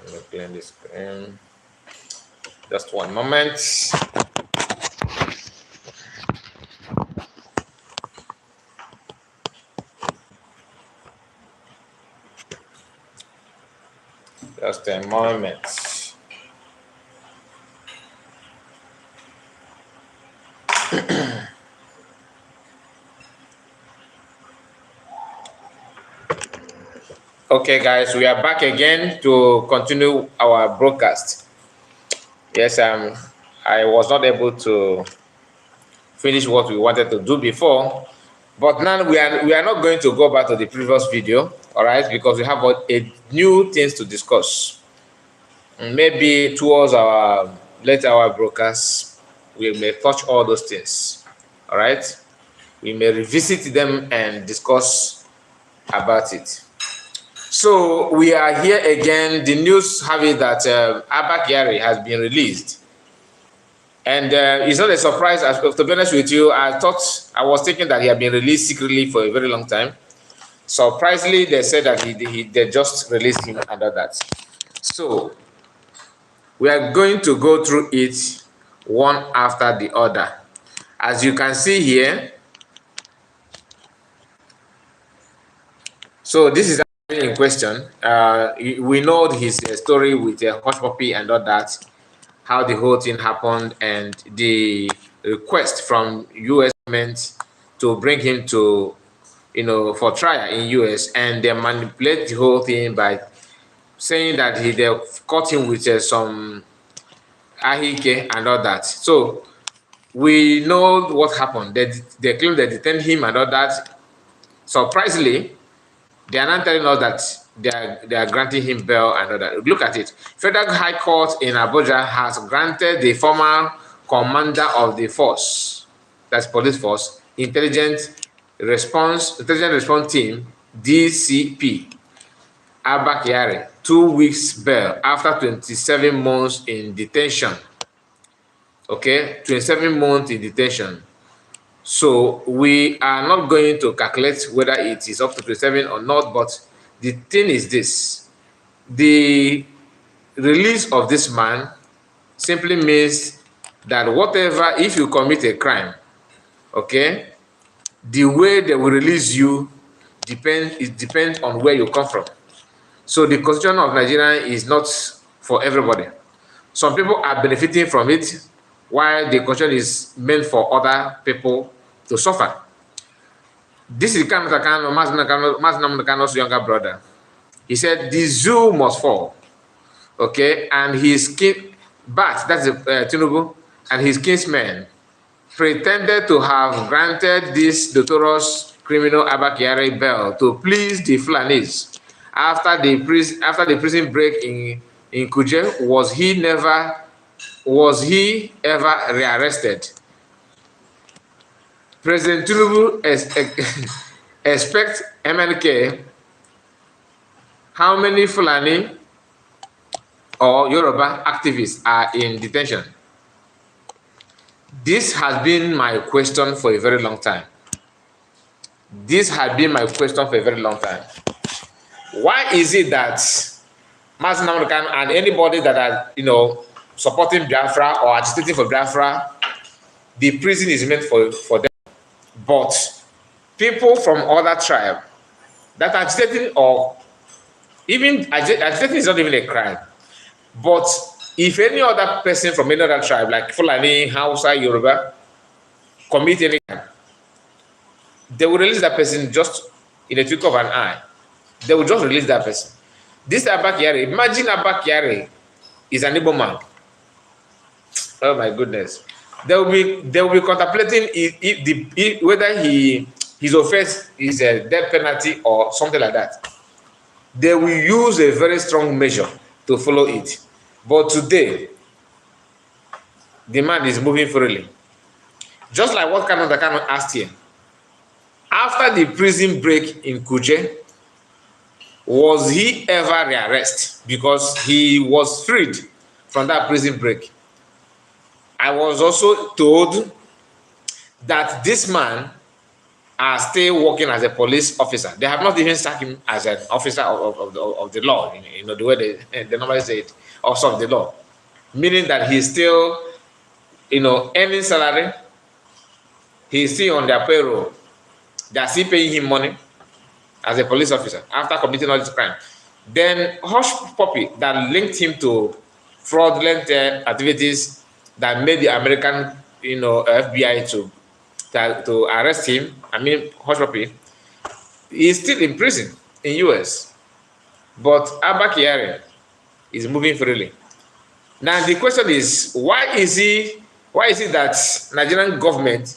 Let me clean this screen. Just one moment. Just a moment. Okay, guys, we are back again to continue our broadcast. Yes, I was not able to finish what we wanted to do before, but now we are not going to go back to the previous video, all right? Because we have a new things to discuss. Maybe towards our later our broadcast, we may touch all those things, all right? We may revisit them and discuss about it. So we are here again. The news have it that Abba Kyari has been released. And it's not a surprise. To be honest with you, I was thinking that he had been released secretly for a very long time. Surprisingly, they said that they just released him under that. So we are going to go through it one after the other. As you can see here, so this is in question. We know his story with the hush puppy and all that, how the whole thing happened, and the request from U.S. government to bring him to, for trial in U.S. and they manipulate the whole thing by saying that they caught him with some ahike and all that. So we know what happened. They claim they detained him and all that. Surprisingly, they are not telling us that they are granting him bail and all that. Look at it. Federal High Court in Abuja has granted the former commander of the force, that's police force, intelligent response team, DCP, Abba Kyari, 2 weeks bail after 27 months in detention. Okay, 27 months in detention. So we are not going to calculate whether it is up to 27 or not, but the thing is this: the release of this man simply means that whatever, if you commit a crime, okay, the way they will release you depends on where you come from. So the constitution of Nigeria is not for everybody. Some people are benefiting from it, while the constitution is meant for other people to suffer. This is Mazinamdekano's younger brother. He said the zoo must fall, okay, and his kin, but that's Tinubu, and his kinsmen pretended to have granted this notorious criminal Abba Kyari bail to please the Fulanis after the prison break in Kuje. Was he ever rearrested? President Tinubu expect MNK. How many Fulani or Yoruba activists are in detention? This has been my question for a very long time. Why is it that Mazinamdekano and anybody that are supporting Biafra or agitating for Biafra, the prison is meant for them? But people from other tribes that are agitating, or even agitating is not even a crime. But if any other person from any other tribe, like Fulani, Hausa, Yoruba, commit any crime, they will release that person just in a twinkle of an eye. They will just release that person. This Abba Kyari, imagine Abba Kyari is an Igbo man. Oh my goodness. They will be contemplating whether his offense is a death penalty or something like that. They will use a very strong measure to follow it. But today, the man is moving freely. Just like what Canada asked here. After the prison break in Kuje, was he ever rearrested? Because he was freed from that prison break. I was also told that this man are still working as a police officer. They have not even sacked him as an officer of the law, the way they normally say it, officer of the law. Meaning that he's still, earning salary. He's still on their payroll. They are still paying him money as a police officer after committing all this crime. Then Hush Puppy that linked him to fraudulent activities that made the American, FBI to arrest him. I mean, Hush Puppy is still in prison in US, but Abba Kyari is moving freely. Now the question is, why is it that Nigerian government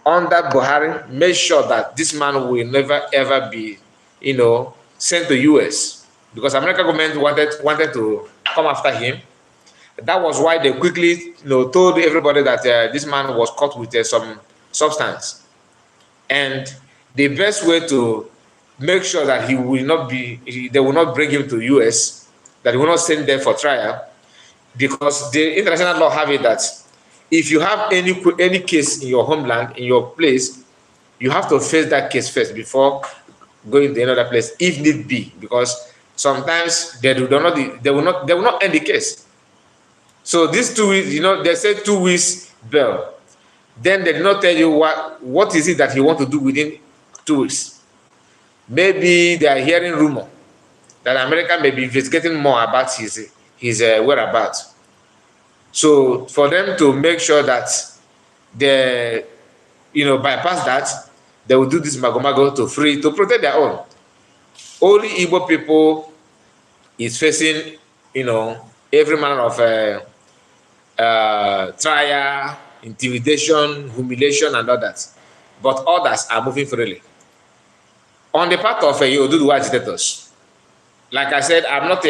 under Buhari made sure that this man will never ever be, sent to US? Because American government wanted to come after him. That was why they quickly, told everybody that this man was caught with some substance, and the best way to make sure that he will not be, they will not bring him to US, that he will not send them for trial, because the international law have it that if you have any case in your homeland, in your place, you have to face that case first before going to another place, if need be, because sometimes they will not end the case. So these 2 weeks, they say 2 weeks bail. Then they did not tell you what is it that you want to do within 2 weeks. Maybe they are hearing rumor that America may be investigating more about his whereabouts. So for them to make sure that they, bypass that, they will do this mago to protect their own. Only Igbo people is facing, every manner of trial, intimidation, humiliation, and all that. But others are moving freely. On the part of Oduduwa agitators, like I said, I'm not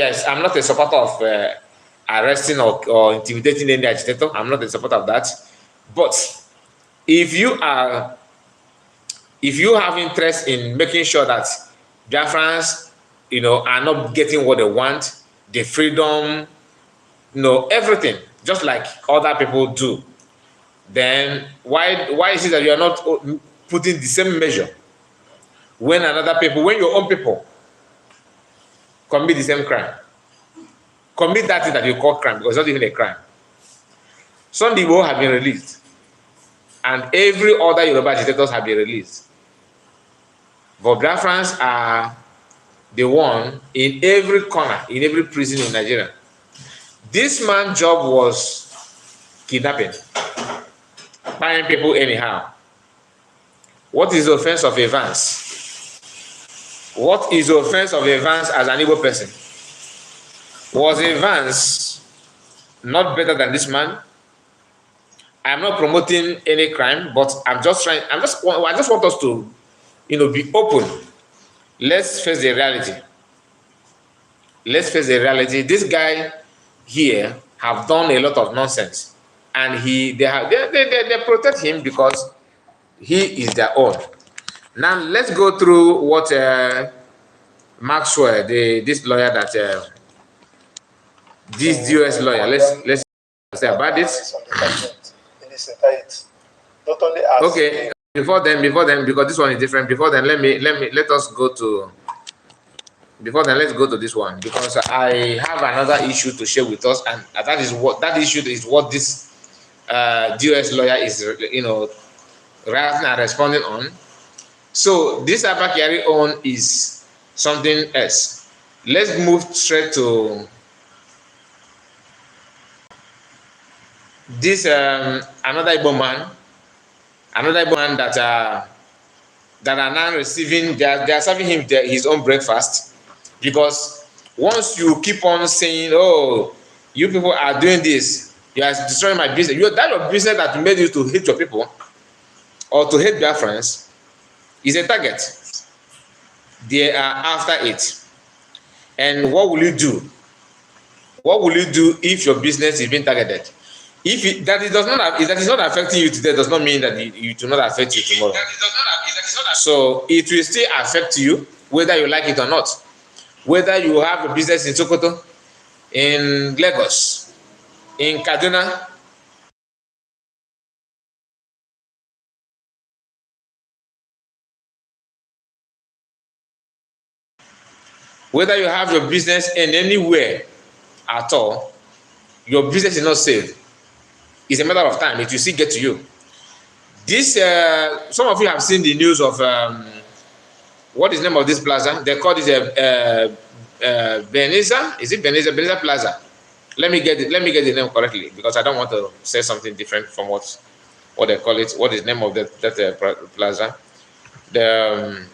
a supporter of arresting or intimidating any agitator. I'm not a supporter of that. But if you have interest in making sure that Biafrans, are not getting what they want, the freedom, everything, just like other people do, then why is it that you are not putting the same measure when your own people commit the same crime? Commit that thing that you call crime, because it's not even a crime. Some people have been released, and every other Yoruba agitators have been released. But Biafrans are the one in every corner, in every prison in Nigeria. This man's job was kidnapping, buying people anyhow. What is the offense of Evans? What is the offense of Evans as an Igbo person? Was Evans not better than this man? I'm not promoting any crime, but I just want us to, be open. Let's face the reality. Let's face the reality. This guy here have done a lot of nonsense, and they protect him because he is their own. Now let's go through what Maxwell, this lawyer that this US lawyer. Let's say about this. Okay. Before then, because this one is different. Before then, let's go to this one, because I have another issue to share with us, and that issue is what this US lawyer is, writing and responding on. So this Abba Kyari on is something else. Let's move straight to this another Igbo man that are now receiving. They are serving him his own breakfast, because once you keep on saying, "Oh, you people are doing this, you are destroying my business," that your business that made you to hate your people or to hate their friends is a target. They are after it. And what will you do? What will you do if your business is being targeted? If that is not affecting you today, does not mean that it will not affect you tomorrow. So it will still affect you whether you like it or not. Whether you have a business in Sokoto, in Lagos, in Kaduna, Whether you have your business in anywhere at all, your business is not safe. It's a matter of time. It will still get to you. This, some of you have seen the news of what is the name of this plaza? They call it Beneza. Is it Beneza? Beneza Plaza. Let me get the name correctly, because I don't want to say something different from what they call it. What is the name of that plaza? The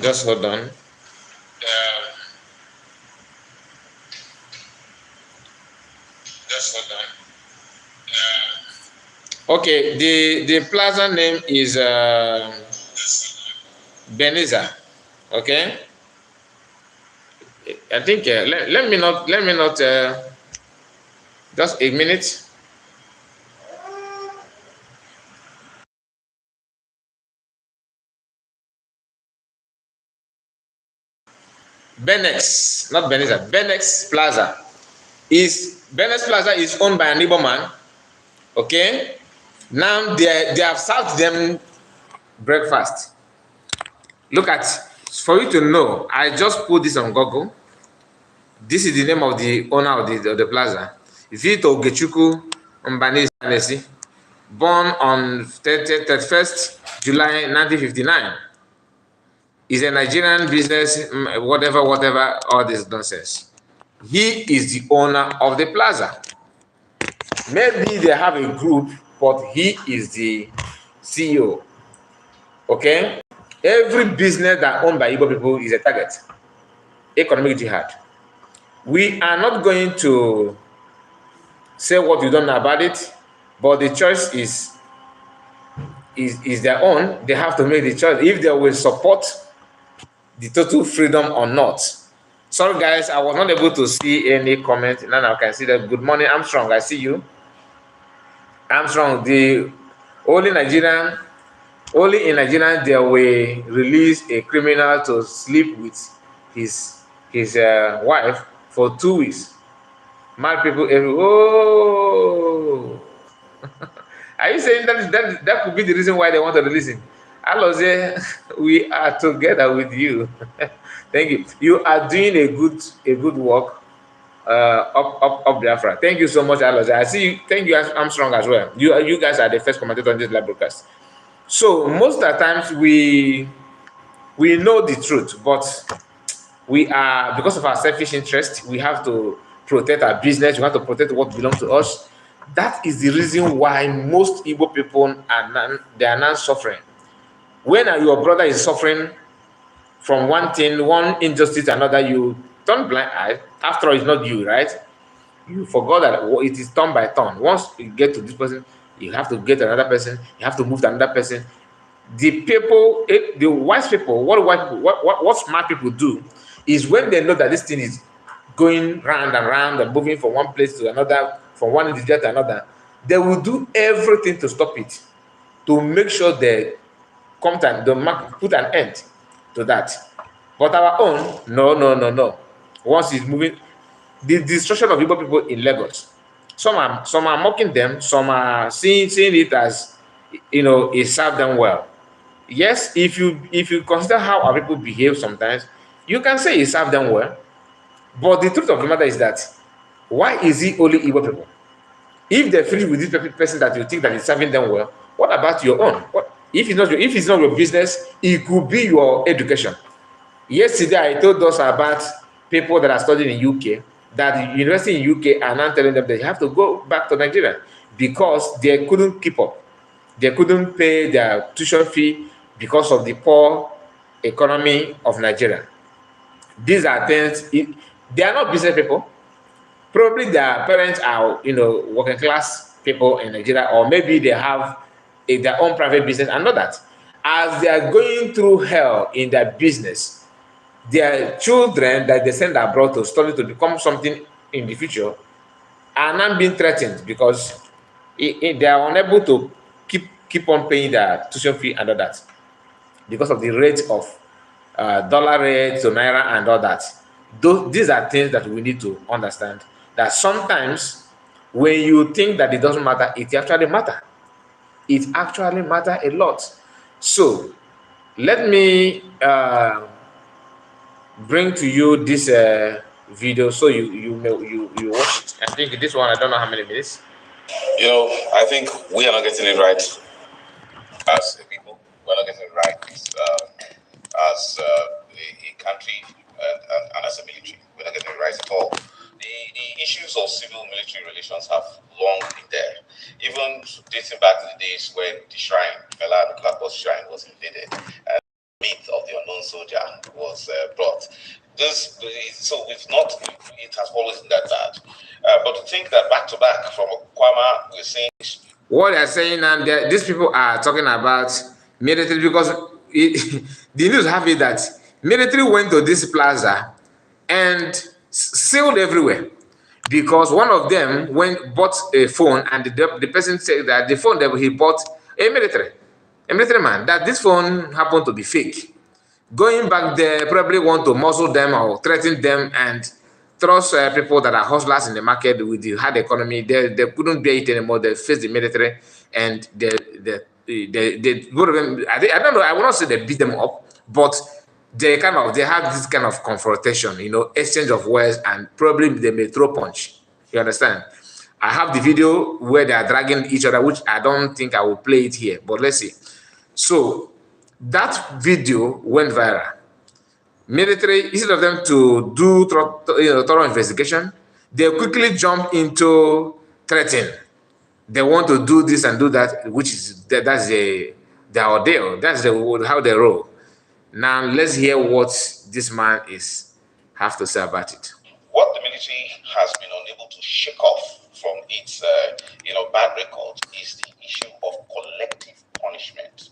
just hold on. Just hold on. Okay, the plaza name is Beneza. Okay, I think let me not just a minute. Banex, not Beneza. Banex Plaza is owned by an Igbo man. Okay, now they have served them breakfast. Look at, for you to know, I just put this on Google. This is the name of the owner of the plaza. Vito Gechuku Mbanisi, born on 31st July 1959. Is a Nigerian business, whatever, all this nonsense. He is the owner of the plaza. Maybe they have a group, but he is the CEO. Okay? Every business that owned by Igbo people is a target. Economic jihad. We are not going to say what we don't know about it, but the choice is their own. They have to make the choice if they will support the total freedom or not. Sorry guys, I was not able to see any comment. Now I can see that. Good morning, Armstrong. I see you. Armstrong, only in Nigeria they will release a criminal to sleep with his wife for 2 weeks. Mad people oh. Are you saying that could be the reason why they want to release him? Aloze, we are together with you. Thank you. You are doing a good work up Biafra. Thank you so much, Aloze. I see you. Thank you, Armstrong, as well. You guys are the first commentator on this live broadcast. So most of the times we know the truth, but we are, because of our selfish interest, we have to protect our business. We have to protect what belongs to us. That is the reason why most Igbo people are not suffering. When your brother is suffering from one thing, one injustice to another, you turn blind eye. After all, it's not you, right? You forgot that it is turn by turn. Once you get to this person, you have to get to another person. You have to move to another person. The people, the wise people, what smart people do is, when they know that this thing is going round and round and moving from one place to another, from one individual to another, they will do everything to stop it, to make sure they put an end to that. But our own, no. Once it's moving, the destruction of Igbo people in Lagos, some are mocking them, some are seeing it as, it served them well. Yes, if you consider how our people behave sometimes, you can say it served them well. But the truth of the matter is that, why is it only Igbo people? If they finish with this person that you think that is serving them well, what about your own? If it's not your business, it could be your education. Yesterday, I told us about people that are studying in UK, that the university in UK are now telling them they have to go back to Nigeria because they couldn't keep up. They couldn't pay their tuition fee because of the poor economy of Nigeria. These are things, they are not business people. Probably their parents are, working class people in Nigeria, or maybe they have their own private business. And know that as they are going through hell in their business, their children that they send abroad to study to become something in the future are not being threatened because they are unable to keep on paying their tuition fee and all that because of the rate of dollar rate to naira and all that. These are things that we need to understand, that sometimes when you think that it doesn't matter, it actually matters. It actually matters a lot. So Let me bring to you this video so you watch it. I think this one, I don't know how many minutes. I think we are not getting it right as a people. We're not getting it right as a country and as a military. We're not getting it right at all. The issues of civil-military relations have long been there, even dating back to the days when the shrine, Fela Anikulapo's shrine, was invaded, and the myth of the unknown soldier was brought. So it's not. It has always been that bad. But to think that back to back from Kwama, we're seeing What they're saying, and these people are talking about military because the news have it that military went to this plaza and sealed everywhere because one of them bought a phone, and the person said that the phone that he bought a military man, that this phone happened to be fake. Going back there, probably want to muzzle them or threaten them and trust people that are hustlers in the market with the hard economy. They couldn't bear it anymore. They faced the military, and they both of them. I don't know. I will not say they beat them up, but they have this kind of confrontation, exchange of words, and probably they may throw punch. You understand? I have the video where they are dragging each other, which I don't think I will play it here, but let's see. So that video went viral. Military, instead of them to do thorough investigation, they quickly jump into threatening. They want to do this and do that, which is that's their ordeal. That's how they roll. Now let's hear what this man have to say about it. What the military has been unable to shake off from its bad record is the issue of collective punishment.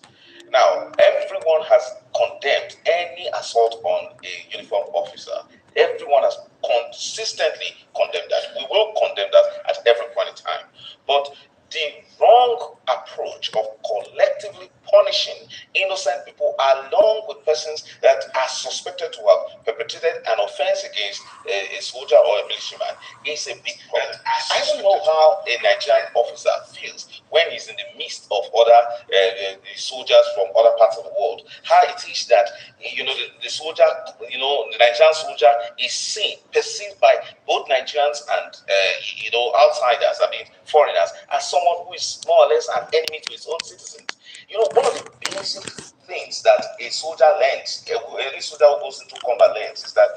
Now, everyone has condemned any assault on a uniformed officer. Everyone has consistently condemned that. We will condemn that at every point in time. But the wrong approach of collectively punishing innocent people along with persons that are suspected to have perpetrated an offense against a soldier or a militiaman is a big problem. I don't know how a Nigerian officer feels when he's in the midst of other soldiers from other parts of the world. How it is that the soldier, the Nigerian soldier is perceived by both Nigerians and outsiders, foreigners, as someone who is more or less an enemy to his own citizens. One of the basic things that a soldier learns, any soldier who goes into combat learns, is that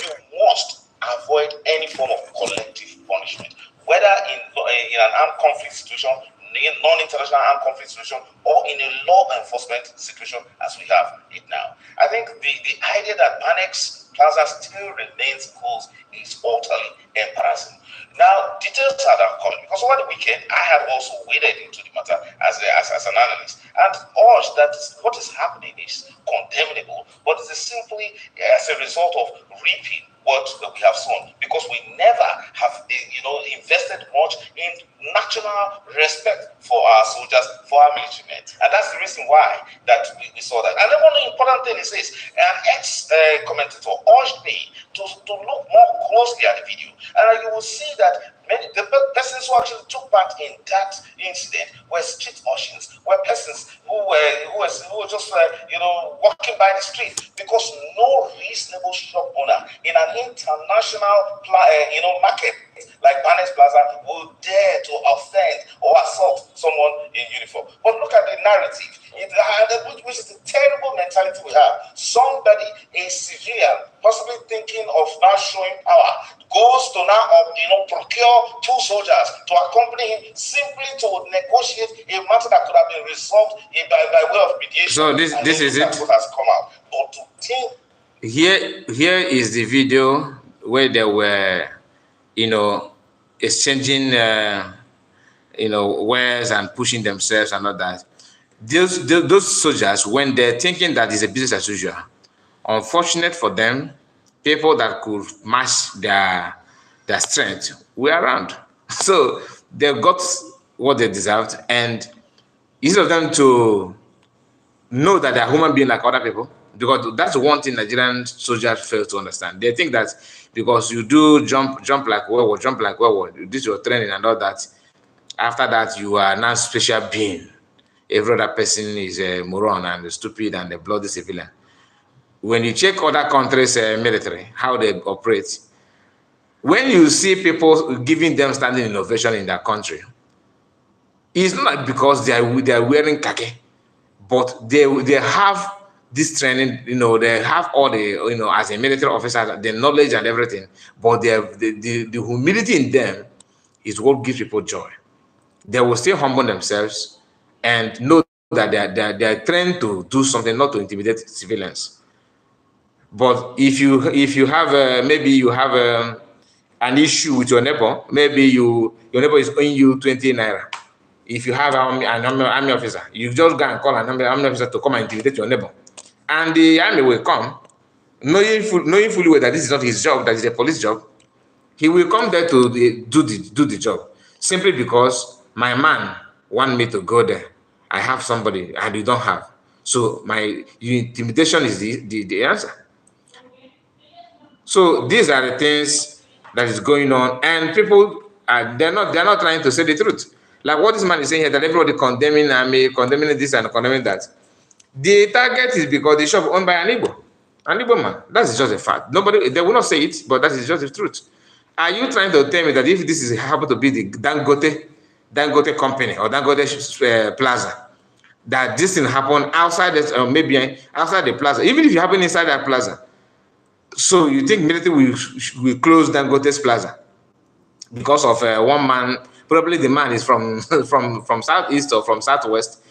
you must avoid any form of collective punishment, whether in an armed conflict situation, non-international armed conflict situation, or in a law enforcement situation as we have it now. I think the idea that Banex Plaza still remains closed is utterly embarrassing. Now, details are now coming because over the weekend I had also waded into the matter as an analyst and urged that what is happening is condemnable, but it is simply as a result of reaping what we have sown, because we never have invested much in national respect for our soldiers, for our military men, and that's the reason why that we saw that. And then one important thing is this: an ex-commentator urged me to look more closely at the video, and you will see that the persons who actually took part in that incident were street urchins, were persons who were just walking by the street, because no reasonable shop owner in an international market like Banex Plaza will dare to offend or assault someone in uniform. But look at the narrative, which is the terrible mentality we have. Somebody, a civilian, possibly thinking of now showing power, goes to now procure two soldiers to accompany him simply to negotiate a matter that could have been resolved by way of mediation. So this is it. What has come out. But to think here is the video where they were exchanging wares and pushing themselves and all that. Those soldiers, when they're thinking that it's a business as usual, unfortunate for them, people that could match their strength were around. So they got what they deserved, and instead of them to know that they're human beings like other people, because that's one thing Nigerian soldiers fail to understand. They think that because you do jump like werewolf, this is your training and all that, after that you are now special being. every other person is a moron and stupid and a bloody civilian. When you check other countries' military, how they operate, when you see people giving them standing innovation in their country, it's not because they are wearing khaki, but they have this training. They have all the as a military officer, the knowledge and everything. But the humility in them is what gives people joy. They will still humble themselves and know that they are trained to do something, not to intimidate civilians. But if you have maybe you have an issue with your neighbor, maybe your neighbor is owing you 20 naira. If you have an army officer, you just go and call an army officer to come and intimidate your neighbor, and the army will come, knowing fully well that this is not his job, that is a police job. He will come there to do the job, simply because my man want me to go there. I have somebody and you don't have, so my intimidation is the answer. So these are the things that is going on, and people they're not trying to say the truth. Like what this man is saying here, that everybody condemning army, condemning this and condemning that. The target is because the shop owned by an Igbo man. That's just a fact. Nobody, they will not say it, but that is just the truth. Are you trying to tell me that if this is happen to be the Dangote company or Dangote Plaza, that this thing happen outside maybe outside the plaza, even if it happen inside that plaza? So you think military will close Dangote's Plaza because of one man? Probably the man is from from southeast or from southwest.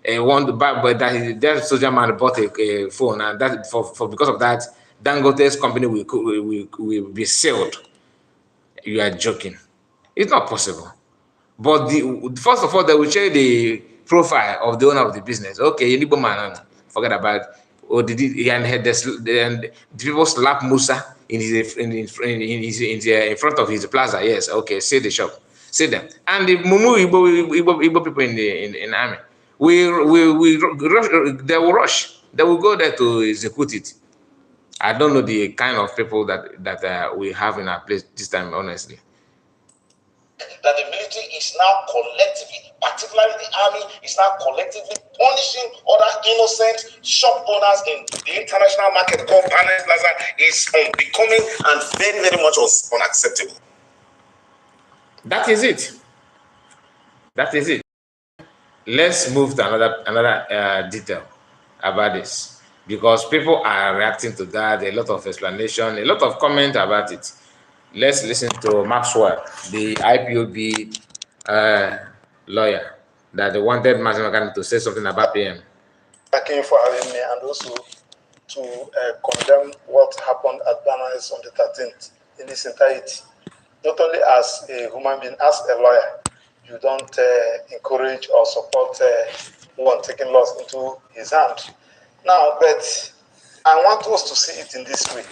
One but that soldier man bought a phone, and that for because of that, Dangote's company will be sealed. You are joking. It's not possible. But first of all, they will check the profile of the owner of the business. Okay, Igbo man, forget about it. Or did he and the people slap Musa in front of his plaza? Yes, okay, see the shop, see them, and the Mumu Igbo people in the army. We rush, they will rush. They will go there to execute it. I don't know the kind of people that we have in our place this time, honestly. That the military is now collectively, particularly the army, is now collectively punishing other innocent shop owners in the international market called Banex Plaza is becoming and very, very much unacceptable. That is it. That is it. Let's move to another detail about this, because people are reacting to that. A lot of explanation, a lot of comment about it. Let's listen to Maxwell, the IPOB lawyer, that wanted Maximilian to say something about PM. Thank you for having me, and also to condemn what happened at Banex on the 13th in its entirety. Not only as a human being, as a lawyer, you don't encourage or support one taking laws into his hand. Now, but I want us to see it in this way.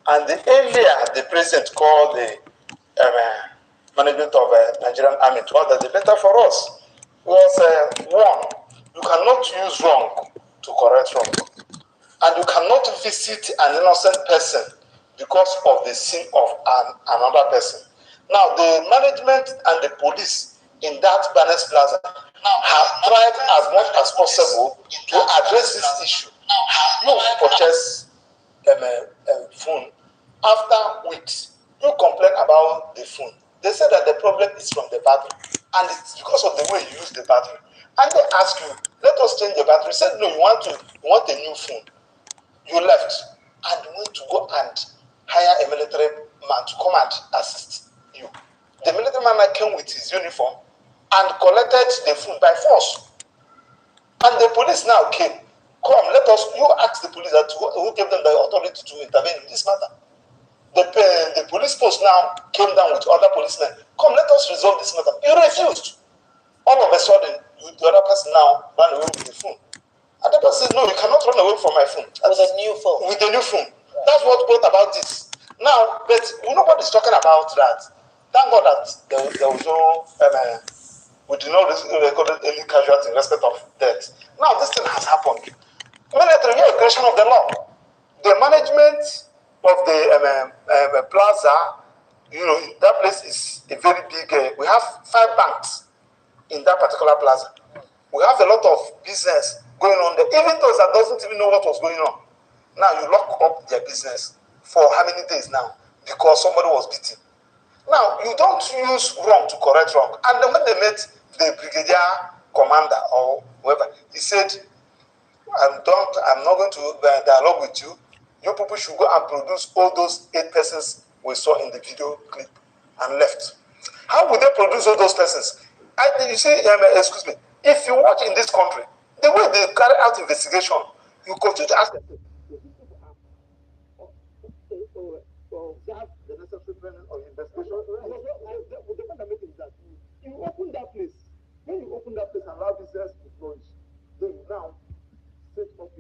And the earlier the president called the management of Nigerian army to order, the better for us. Was one, you cannot use wrong to correct wrong, and you cannot visit an innocent person because of the sin of another person. Now, the management and the police in that Banex Plaza have tried as much as possible to address this issue. You purchase a phone. After weeks, you complain about the phone. They said that the problem is from the battery, and it's because of the way you use the battery. And they ask you, let us change the battery. You said, no, you want a new phone. You left, and you went to go and hire a military man to come and assist you. The military man came with his uniform and collected the phone by force. And the police now came. Come, let us, you ask the police that who gave them the authority to intervene in this matter. The police force now came down with other policemen. Come, let us resolve this matter. You refused. All of a sudden, the other person now ran away with the phone. And the person said, no, you cannot run away from my phone. With a new phone. With a new phone. Right. That's what brought about this. Now, but nobody's talking about that. Thank God that there was no, we did not record any casualty in respect of death. Now, this thing has happened. Military violation of the law. The management of the plaza, that place is a very big. We have 5 banks in that particular plaza. We have a lot of business going on there. Even those that doesn't even know what was going on. Now you lock up their business for how many days now? Because somebody was beaten. Now you don't use wrong to correct wrong. And then when they met the brigadier commander or whoever, he said, I'm not going to dialogue with you. You people should go and produce all those 8 persons we saw in the video clip and left. How would they produce all those persons? You see, excuse me, if you watch in this country, the way they carry out investigation, you continue to ask them. The necessary training or investigation. The fundamental is that you open that place. When you open that place and allow business to flourish, then you now set up a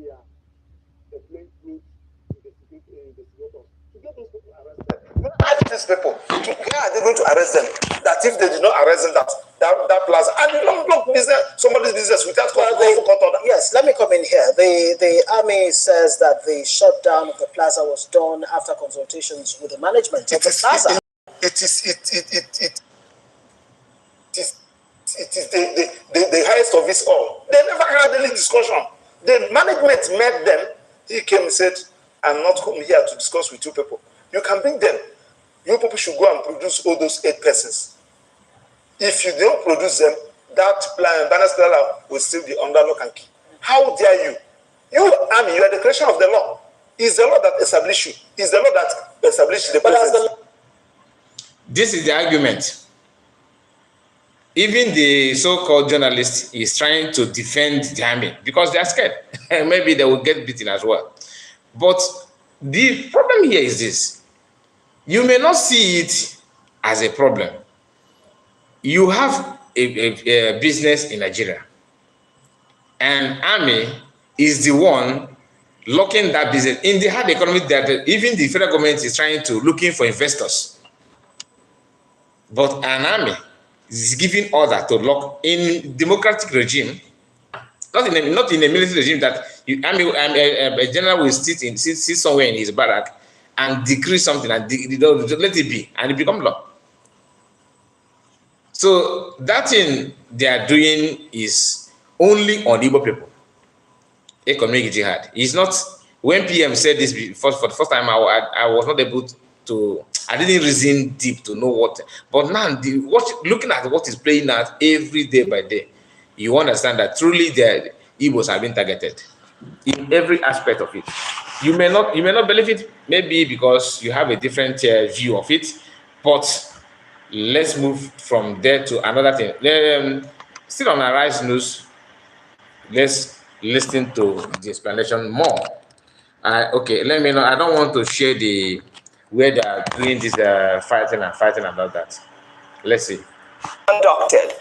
plainclothes investigators to get those people arrested. You ask these people, where are they going to arrest them? That if they did not arrest them, that plaza, and you don't block business, somebody's business without court order. Yes, let me come in here. The army says that the shutdown of the plaza was done after consultations with the management of the plaza. It is the highest of it all. They never had any discussion. The management met them. He came and said, I'm not coming here to discuss with you people. You can bring them. You people should go and produce all those 8 persons. If you don't produce them, that Banex Plaza will still be under lock and key. How dare you? You, army, you are the creation of the law. It's the law that established you. It's the law that established the president. This is the argument. Even the so-called journalist is trying to defend the army because they are scared. Maybe they will get beaten as well. But the problem here is this. You may not see it as a problem. You have a business in Nigeria, and army is the one locking that business. In the hard economy, that even the federal government is trying to looking for investors. But an army is giving order to lock in democratic regime, not in a military regime that a general will sit somewhere in his barrack and decree something and let it be, and it become law. So that thing they are doing is only on Igbo people. Economic jihad. It's not, when PM said this for the first time, I was not able to, I didn't reason deep to know what, but now looking at what is playing out every day by day, you understand that truly the Igbos have been targeted in every aspect of it. You may not believe it, maybe because you have a different view of it, but let's move from there to another thing. Still on Arise News, let's listen to the explanation more. Okay, let me know. I don't want to share the where they are doing this fighting about that. Let's see. Conducted.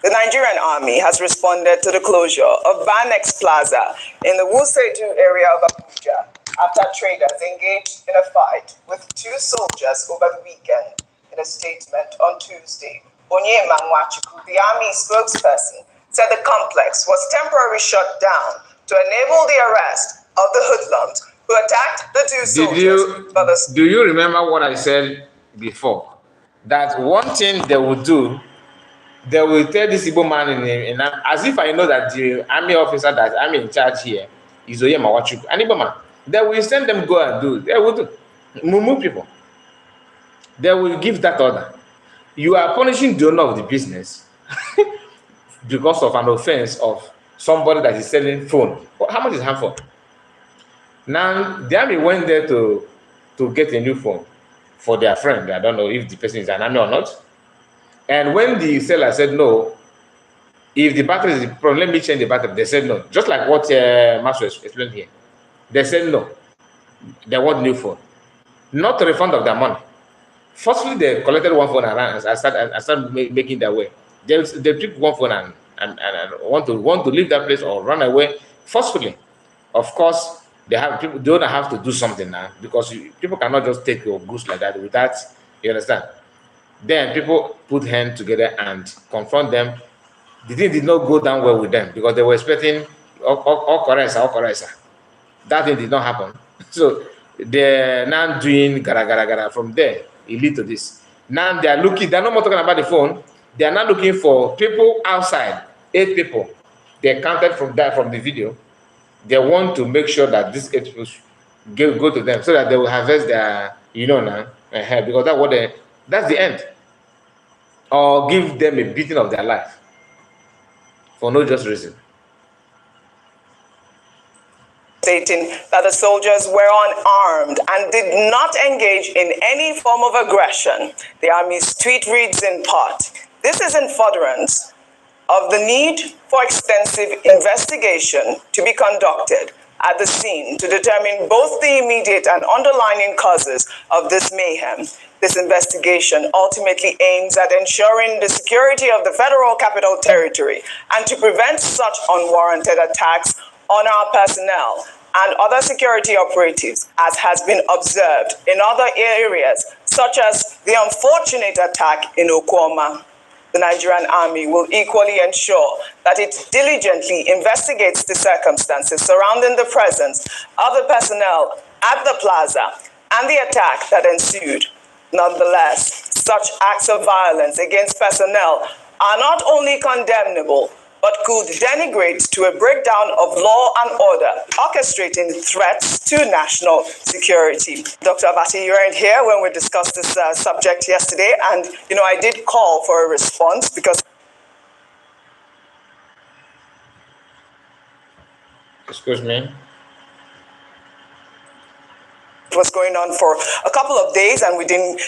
The Nigerian army has responded to the closure of Banex Plaza in the Wuseju area of Abuja after traders engaged in a fight with 2 soldiers over the weekend. In a statement on Tuesday, Onyema Nwachuku, the army spokesperson, said the complex was temporarily shut down to enable the arrest of the hoodlums who attacked the 2 soldiers. Do you remember what I said before? That one thing they will do, they will tell this Igbo man in as if I know that the army officer that I'm in charge here is Onyema Nwachuku, an Igbo man. They will send them go and do. They will do. Mumu people. They will give that order. You are punishing the owner of the business because of an offense of somebody that is selling phone. How much is her phone? Now, the army went there to get a new phone for their friend. I don't know if the person is an army or not. And when the seller said no, if the battery is the problem, let me change the battery. They said no. Just like what Master explained here. They said no. They want new phone. Not a refund of their money. Firstly, they collected one phone and started making their way. They took one phone and want to leave that place or run away forcefully. Of course, they don't have to do something now because people cannot just take your goods like that without, you understand? Then people put hands together and confront them. The thing did not go down well with them because they were expecting Okoresa. That thing did not happen. So they're now doing gara from there. It lead to this. Now they are looking, they're not more talking about the phone. They are now looking for people outside, 8 people they counted from the video. They want to make sure that these 8 people go to them so that they will harvest their, now, because that's the end. Or give them a beating of their life for no just reason. Stating that the soldiers were unarmed and did not engage in any form of aggression. The Army's tweet reads in part, "This is in furtherance of the need for extensive investigation to be conducted at the scene to determine both the immediate and underlying causes of this mayhem. This investigation ultimately aims at ensuring the security of the Federal Capital Territory and to prevent such unwarranted attacks on our personnel and other security operatives, as has been observed in other areas, such as the unfortunate attack in Okwama. The Nigerian Army will equally ensure that it diligently investigates the circumstances surrounding the presence of the personnel at the plaza and the attack that ensued. Nonetheless, such acts of violence against personnel are not only condemnable, but could denigrate to a breakdown of law and order, orchestrating threats to national security." Dr. Abati, you weren't here when we discussed this subject yesterday, and I did call for a response because... Excuse me? It was going on for a couple of days, and we didn't,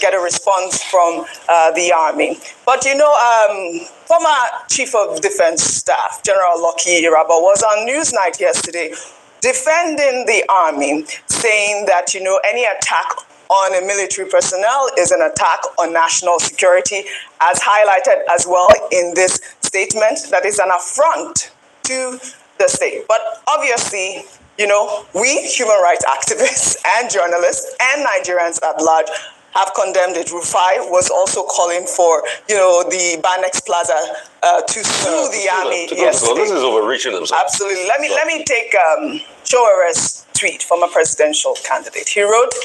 get a response from the Army. But, former Chief of Defense Staff, General Lucky Iraba, was on Newsnight yesterday defending the Army, saying that, any attack on a military personnel is an attack on national security, as highlighted as well in this statement, that is an affront to the state. But obviously, we human rights activists and journalists and Nigerians at large have condemned it. Rufai was also calling for, the Banex Plaza to sue the Army yesterday. This is overreaching himself. Absolutely. Let me take Choware's tweet from a presidential candidate. He wrote,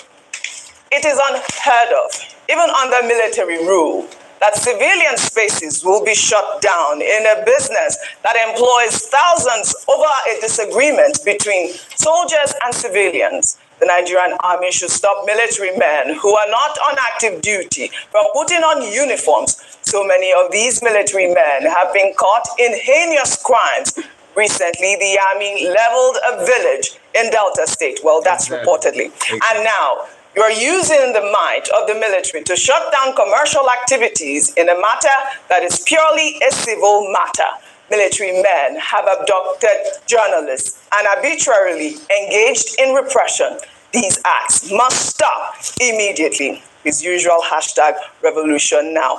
"It is unheard of, even under military rule, that civilian spaces will be shut down in a business that employs thousands over a disagreement between soldiers and civilians. The Nigerian Army should stop military men who are not on active duty from putting on uniforms. So many of these military men have been caught in heinous crimes. Recently, the Army leveled a village in Delta State." Well, that's reportedly. And now, "You are using the might of the military to shut down commercial activities in a matter that is purely a civil matter. Military men have abducted journalists and arbitrarily engaged in repression. These acts must stop immediately." His usual hashtag revolution now.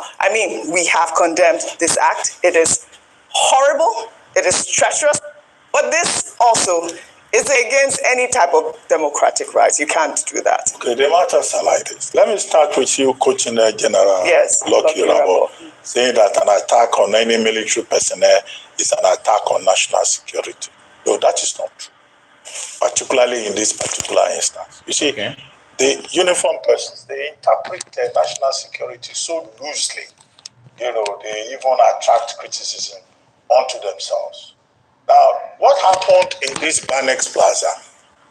We have condemned this act. It is horrible. It is treacherous. But this also is against any type of democratic rights. You can't do that. Okay, the matters are like this. Let me start with you, Coaching General Lucky Iraba, saying that an attack on any military personnel is an attack on national security. No, that is not true, particularly in this particular instance. You see, the uniformed persons, they interpret national security so loosely, they even attract criticism onto themselves. Now, what happened in this Banex Plaza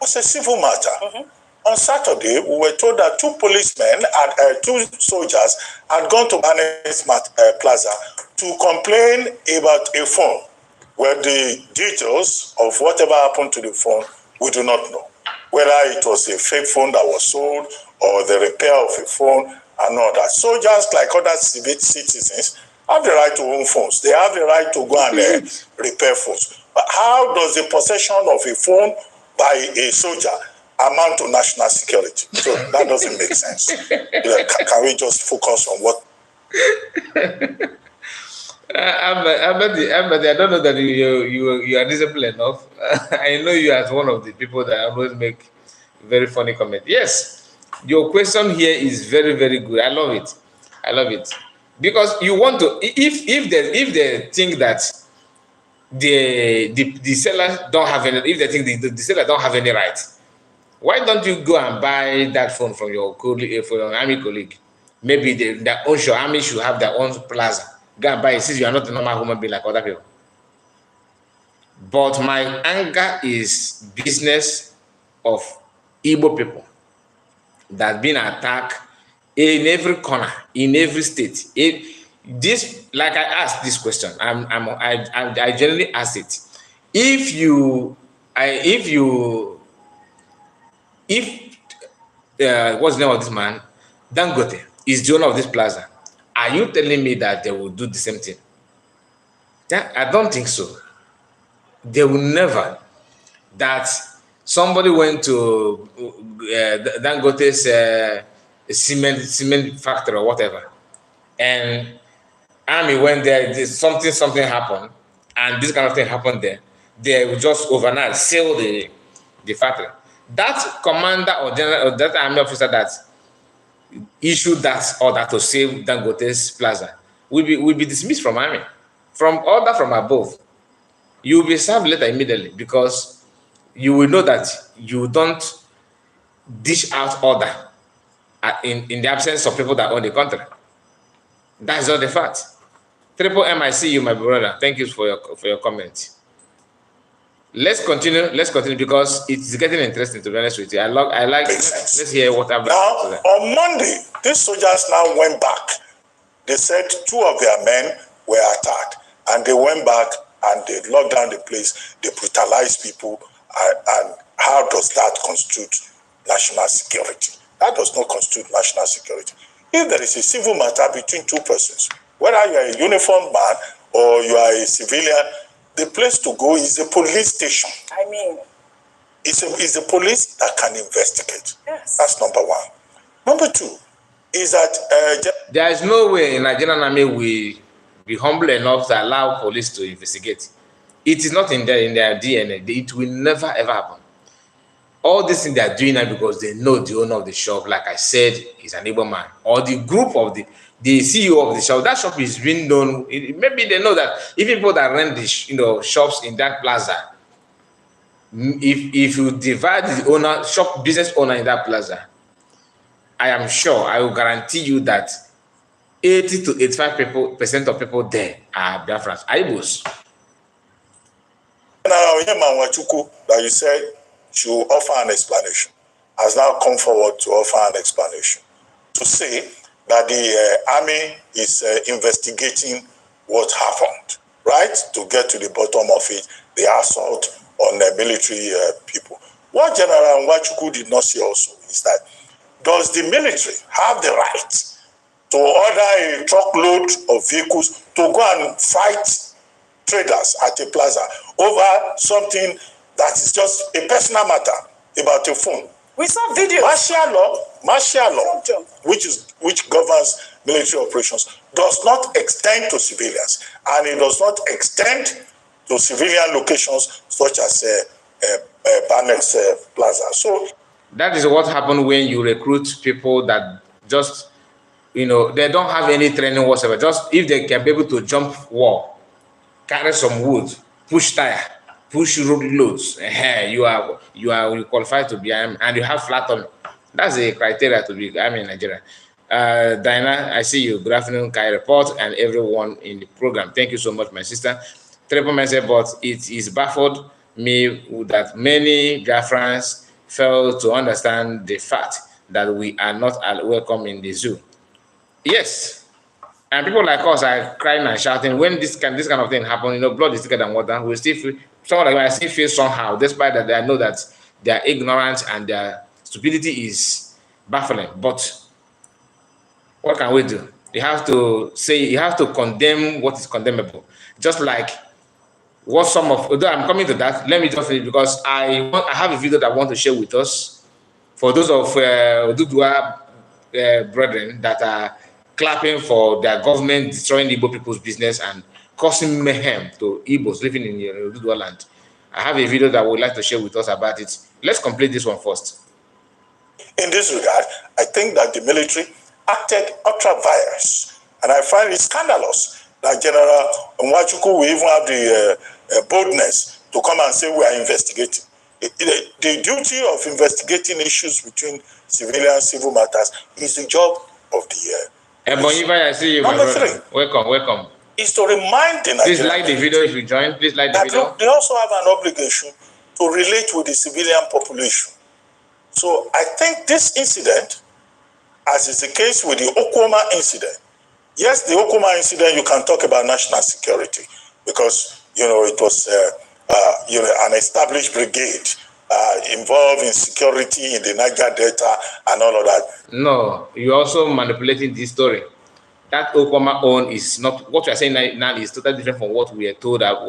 was a civil matter. On Saturday, we were told that 2 policemen and 2 soldiers had gone to Banex Plaza to complain about a phone. Well, the details of whatever happened to the phone, we do not know. Whether it was a fake phone that was sold or the repair of a phone and all that. Soldiers, like other citizens, have the right to own phones. They have the right to go and repair phones. But how does the possession of a phone by a soldier amount to national security? So that doesn't make sense. Can we just focus on what? I don't know that you are disciplined enough. I know you as one of the people that always make very funny comments. Yes, your question here is very, very good. I love it. Because you want to, if they think that the sellers don't have any, if they think the seller don't have any right, why don't you go and buy that phone from your colleague, for your army colleague? Maybe their own army should have their own plaza. go and buy it since you are not a normal human being like other people. But my anger is business of Igbo people that been attacked in every corner, in every state. This, like I asked this question, I generally ask it. If what's the name of this man? Dangote is the owner of this plaza. Are you telling me that they will do the same thing? I don't think so. They will never. That somebody went to Dangote's cement factory or whatever, and army went there. Something happened, and this kind of thing happened there. They will just overnight seal the factory. That commander or general or that army officer that issued that order to save Dangote's plaza will be dismissed from army, from order from above. You will be served later immediately because you will know that you don't dish out order in the absence of people that own the country. That's not the fact. Triple M, I see you, my brother. Thank you for your comment. Let's continue because it's getting interesting, to be honest with you. I like let's hear what Abba. Now, on Monday, these soldiers now went back. They said 2 of their men were attacked, and they went back and they locked down the place. They brutalized people, and how does that constitute national security? That does not constitute national security. If there is a civil matter between 2 persons, whether you are a uniformed man or you are a civilian, the place to go is a police station. I mean, it's the police that can investigate. Yes. That's number 1. Number 2 is that there is no way in Nigerian army will be humble enough to allow police to investigate. It is not in their DNA. It will never ever happen. All this thing they are doing now because they know the owner of the shop, like I said, is an Igbo man, or the group of the CEO of the shop. That shop is being known. Maybe they know that if people that rent the shops in that plaza, if you divide the business owner in that plaza, I am sure, I will guarantee you that 80 to 85% of people there are Biafrans, Igbos. Now, that you said should offer an explanation, has now come forward to offer an explanation to say that the army is investigating what happened, right? To get to the bottom of it, the assault on the military people. What General Nwachukwu did not see also is that, does the military have the right to order a truckload of vehicles to go and fight traders at a plaza over something that is just a personal matter about a phone? we saw videos. Martial law, which governs military operations, does not extend to civilians, and it does not extend to civilian locations such as Banex Plaza. So that is what happened when you recruit people that just, they don't have any training whatsoever. Just if they can be able to jump wall, carry some wood, push tire, push road loads, you qualified to be and you have flat tummy. That's a criteria to be in Nigeria. Diana, I see you. Good afternoon, Kai Report, and everyone in the program. Thank you so much, my sister. Triple message, but it is baffled me that many Biafrans fail to understand the fact that we are not welcome in the zoo. Yes, and people like us are crying and shouting when this kind of thing happens. Blood is thicker than water. We still feel, someone like me, I still feel somehow, despite that I know that their ignorance and their stupidity is baffling. But what can we do? You have to condemn what is condemnable. Just like what although I'm coming to that, let me just finish because I have a video that I want to share with us for those of Odudua brethren that are clapping for their government destroying Igbo people's business and causing mayhem to Igbos living in Odudua land. I have a video that I would like to share with us about it. Let's complete this one first. In this regard, I think that the military acted ultra-virus, and I find it scandalous that General Nwachukwu will even have the boldness to come and say we are investigating. The duty of investigating issues between civilian and civil matters is the job of the Ebonyiba, I see you, my brother. Welcome. is to remind the Nigerian Please like the video if you join. Please like the that video. look, they also have an obligation to relate with the civilian population. So I think this incident, as is the case with the Okwama incident, yes, the Okwama incident, you can talk about national security because, it was, an established brigade involved in security in the Niger Delta and all of that. No, you're also manipulating this story. That Okwama own is not what you are saying now is totally different from what we are told that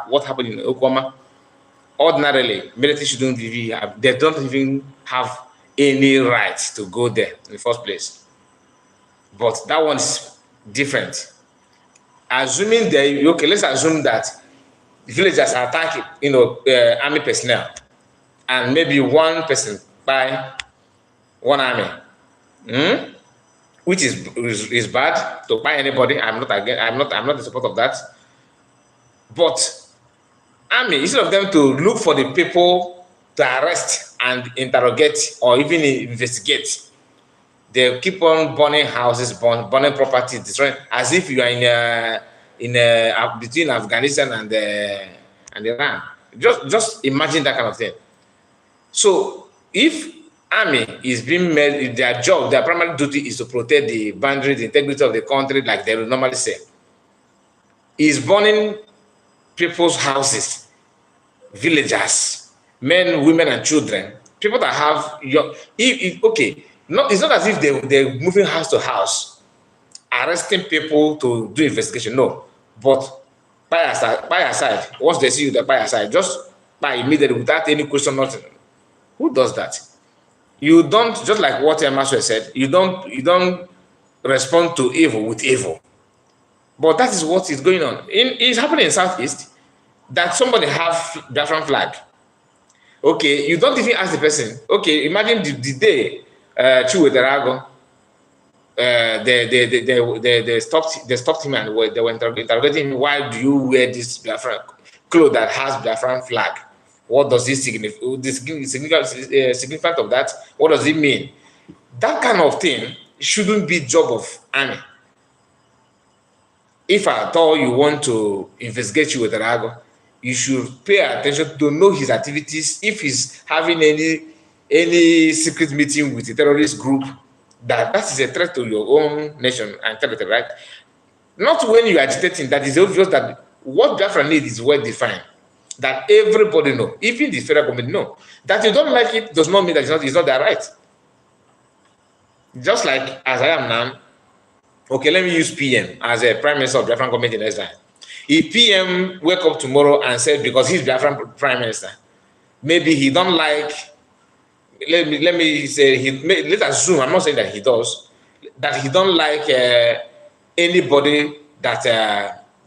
what happened in Okwama. Ordinarily, military shouldn't even they don't even have any right to go there in the first place. But that one is different. Assuming let's assume that villagers are attacking, army personnel, and maybe one person by one army, which is bad to buy anybody. I'm not in support of that. But army, instead of them to look for the people to arrest and interrogate or even investigate, they keep on burning houses, burning property, destroying, as if you are between Afghanistan and Iran. Just imagine that kind of thing. So if army is being made, their job, their primary duty is to protect the boundary, the integrity of the country, like they would normally say, is burning people's houses, villagers, men, women, and children, people that have it's not as if they're moving house to house, arresting people to do investigation. No, but by aside, once they see you, they by aside, just by immediately without any question, nothing. Who does that? You don't, just like what Emerson said, you don't respond to evil with evil. But that is what is going on. It's happening in Southeast that somebody have Biafran flag. Okay, you don't even ask the person. Okay, imagine the day Chiwederago, they stopped him and they were interrogating him. Why do you wear this Biafran cloth that has Biafran flag? What does this signify? The significance of that? What does it mean? That kind of thing shouldn't be job of army. If at all you want to investigate Chiwederago, you should pay attention to know his activities. If he's having any secret meeting with a terrorist group, that is a threat to your own nation and territory, right? Not when you are agitating. That is obvious that what Biafra needs is well defined. That everybody know, even the federal government know. That you don't like it does not mean that it's not their right. Just like as I am now, okay, let me use PM as a prime minister of Biafran government in Israel. If PM wake up tomorrow and said, because he's Biafran prime minister, maybe he don't like, let me say, let's assume, I'm not saying that he does, that he don't like anybody that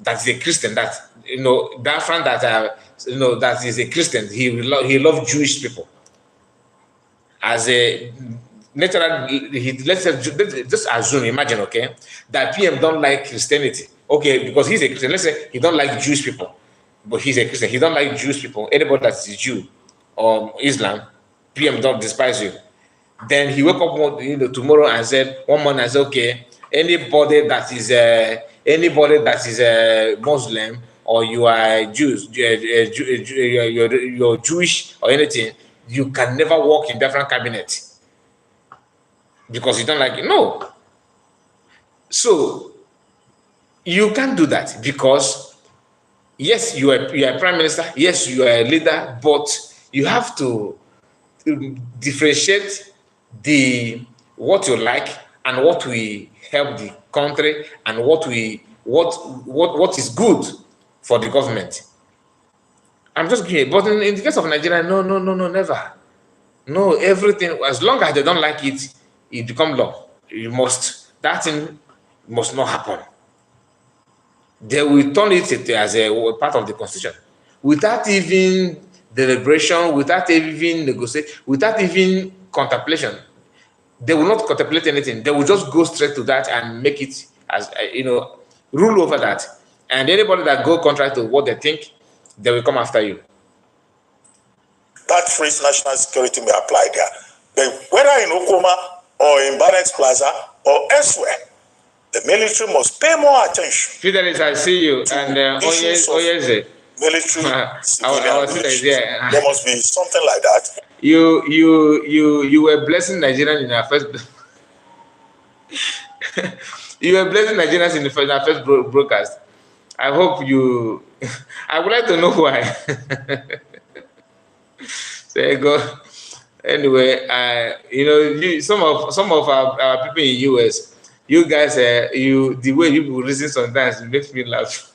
is a Christian, that, Biafran that is a Christian, he loves Jewish people. As a natural, let's just assume, imagine, okay, that PM don't like Christianity. Okay, because he's a Christian. Let's say he don't like Jewish people, but he's a Christian. He don't like Jewish people. Anybody that is a Jew or Islam, PM don't despise you. Then he wake up tomorrow and said, one morning and said, okay, anybody that is a Muslim or you are Jews, you're Jewish or anything, you can never work in different cabinet because you don't like it. No. So you can't do that because yes, you are prime minister, yes, you are a leader, but you have to differentiate what you like and what will help the country and what is good for the government. I'm just kidding. But in the case of Nigeria, no, never. No, everything, as long as they don't like it, it becomes law. That thing must not happen. They will turn it as a part of the constitution without even deliberation, without even negotiation, without even contemplation. They will not contemplate anything. They will just go straight to that and make it as rule over that. And anybody that go contrary to what they think, they will come after you. That phrase national security may apply there. But whether in Oklahoma or in Banex Plaza or elsewhere, The military must pay more attention. Fidelis, I see you. And Military civilian relations. Yeah. There must be something like that. You were blessing Nigerians in our first. You were blessing Nigerians in our first broadcast. I hope you. I would like to know why. There you go. Anyway, some of our people in US, you guys, the way you reason sometimes it makes me laugh.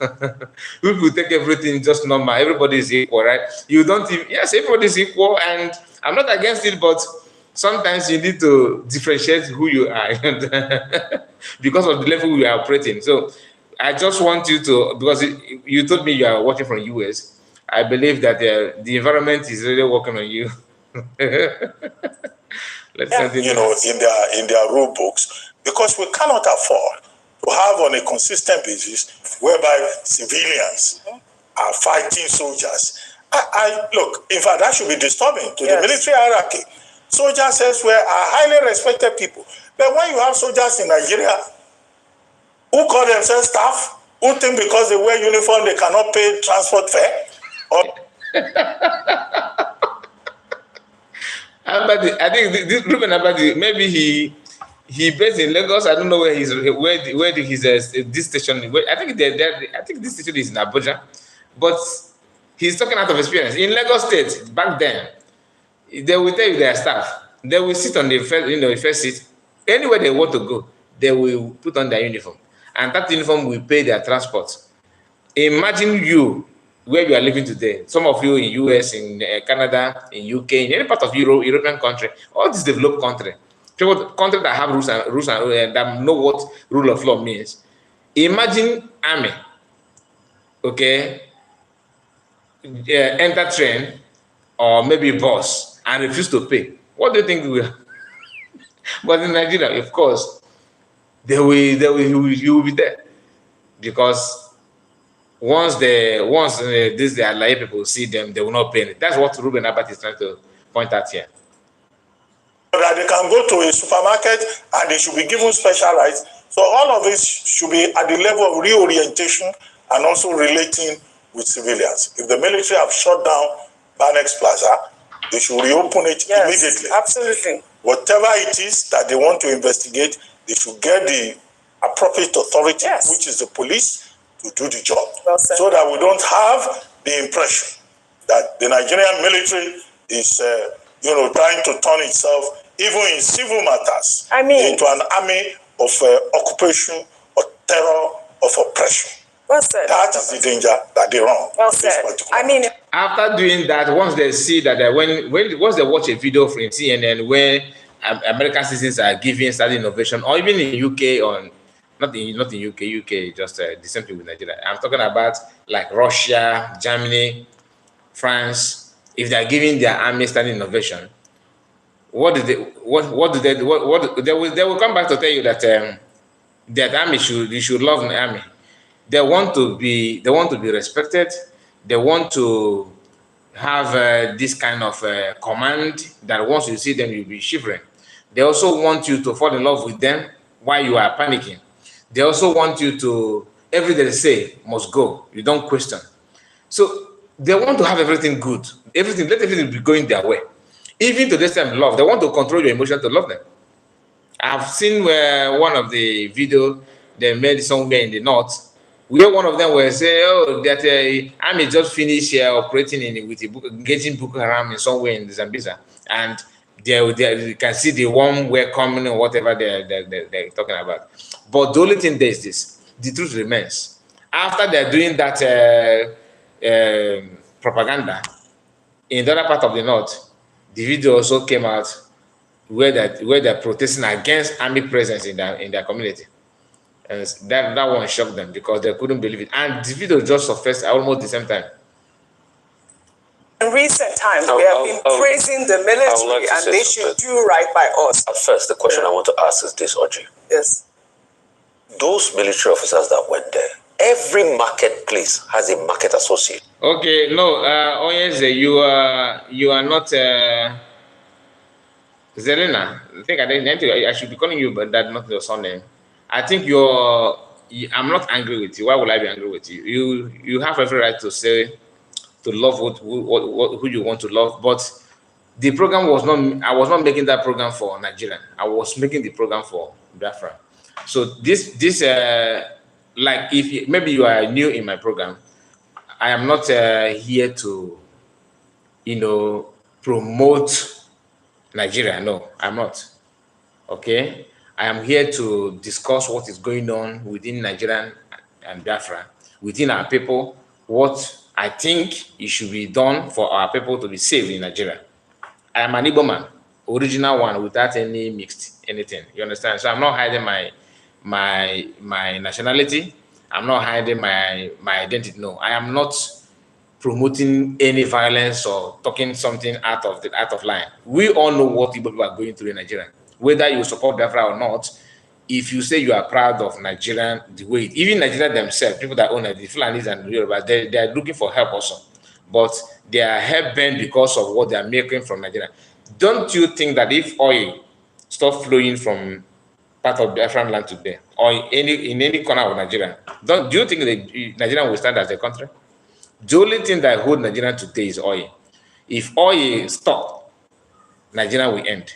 People take everything just normal. Everybody is equal, right? You don't even, yes, everybody is equal, and I'm not against it, but sometimes you need to differentiate who you are because of the level we are operating. So I just want you to, because you told me you are watching from US. I believe that the environment is really working on you. Let's continue. In their rule books, because we cannot afford to have on a consistent basis whereby civilians are fighting soldiers. I look, in fact, that should be disturbing to the military hierarchy. Soldiers elsewhere are highly respected people, but when you have soldiers in Nigeria who call themselves staff, who think because they wear uniform they cannot pay transport fare, I think this Ruben Abadi, maybe he based in Lagos. I don't know where this station. I think this station is in Abuja, but he's talking out of experience. In Lagos State back then, they will tell you their staff. They will sit on the first seat. Anywhere they want to go, they will put on their uniform, and that uniform will pay their transport. Imagine you where you are living today. Some of you in US, in Canada, in UK, in any part of European country, all these developed country, countries that have rules and that know what rule of law means. Imagine army, okay, enter train or maybe bus and refuse to pay. What do you think will? But in Nigeria, of course, you will be there because once these Alai people see them, they will not pay it. That's what Ruben Abbott is trying to point out here. That they can go to a supermarket and they should be given special rights. So all of this should be at the level of reorientation and also relating with civilians. If the military have shut down Banex Plaza, they should reopen it immediately. Absolutely. Whatever it is that they want to investigate, they should get the appropriate authority, which is the police, to do the job, so that we don't have the impression that the Nigerian military is, trying to turn itself, even in civil matters, into an army of occupation, of terror, of oppression. That is the danger that they run. After doing that, once they see that once they watch a video from CNN where American citizens are giving study innovation, or even in UK on. Not in UK, just the same thing with Nigeria. I'm talking about like Russia, Germany, France. If they are giving their army standing innovation, what do they will come back to tell you that that army you should love the army. They want to be respected. They want to have this kind of command that once you see them you'll be shivering. They also want you to fall in love with them while you are panicking. They also want you to, everything they say must go. You don't question. So they want to have everything good. Let everything be going their way. Even to this time, love. They want to control your emotion to love them. I've seen one of the video they made somewhere in the north, where one of them was saying, that army just finished operating engaging Boko Haram in somewhere in Zambia, and you can see the warm welcoming or whatever they're talking about. But the only thing there is this: the truth remains. After they're doing that propaganda in the other part of the north, the video also came out where they're protesting against army presence in their community, and that one shocked them because they couldn't believe it. And the video just surfaced almost the same time. In recent times, we have been praising the military, and they should do right by us. At first, the question I want to ask is this, Audrey. Yes. Those military officers that went there, every marketplace has a market associate. Okay, no, Onyeze, you are not Zelena. I think I should be calling you, but that's not your surname. I think I'm not angry with you. Why would I be angry with you? You have every right to say, to love who you want to love, but the program was not. I was not making that program for Nigeria. I was making the program for Biafra. So like if maybe you are new in my program, I am not here to, promote Nigeria. No, I'm not. Okay, I am here to discuss what is going on within Nigeria and Biafra, within our people, what I think it should be done for our people to be saved in Nigeria. I am an Igbo man, original one, without any mixed anything. You understand? So I'm not hiding my nationality. I'm not hiding my identity. No, I am not promoting any violence or talking something out of line. We all know what Igbo people are going through in Nigeria. Whether you support Biafra or not, if you say you are proud of Nigerian, the way even Nigeria themselves, people that own it, the Fulanis and Yoruba, they are looking for help also, but they are help bent because of what they are making from Nigeria. Don't you think that if oil stop flowing from part of Biafran land today, or in any corner of Nigeria, do you think that Nigeria will stand as a country? The only thing that hold Nigeria today is oil. If oil stop, Nigeria will end.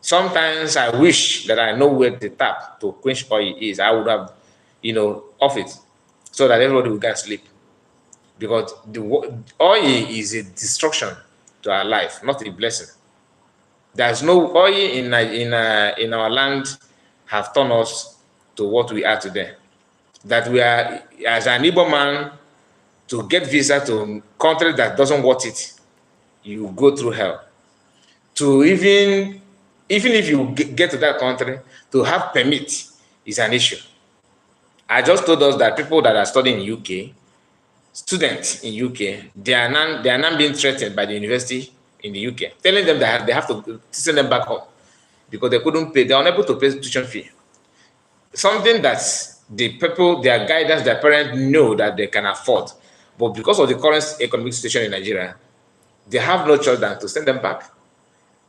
Sometimes I wish that I know where the tap to quench oil is. I would have, off it, so that everybody will get sleep. Because the oil is a destruction to our life, not a blessing. There's no oil in our land have turned us to what we are today. That we are, as an Igbo man, to get visa to a country that doesn't want it, you go through hell. To even if you get to that country, to have permit is an issue. I just told us that people that are studying in UK, students in UK, they are now being threatened by the university in the UK, telling them that they have to send them back home because they couldn't pay. They are unable to pay tuition fee. Something that the people, their guidance, their parents know that they can afford, but because of the current economic situation in Nigeria, they have no choice than to send them back.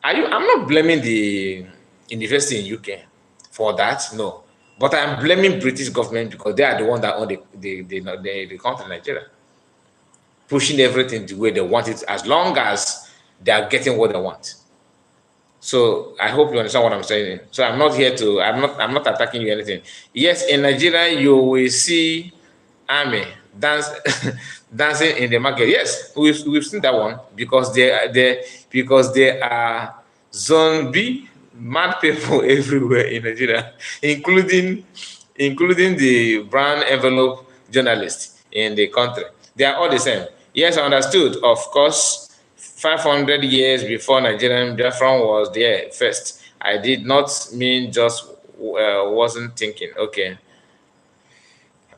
I'm not blaming the university in UK for that, no. But I'm blaming British government because they are the one that own the country, Nigeria, pushing everything the way they want it, as long as they are getting what they want. So I hope you understand what I'm saying. So I'm not here to, I'm not attacking you or anything. Yes, in Nigeria you will see army dancing in the market. Yes, we've seen that one because they are zombie mad people everywhere in Nigeria, including the brown envelope journalists in the country. They are all the same. Yes, I understood. Of course, 500 years before Nigerian Biafran was there first. I did not mean just wasn't thinking. Okay.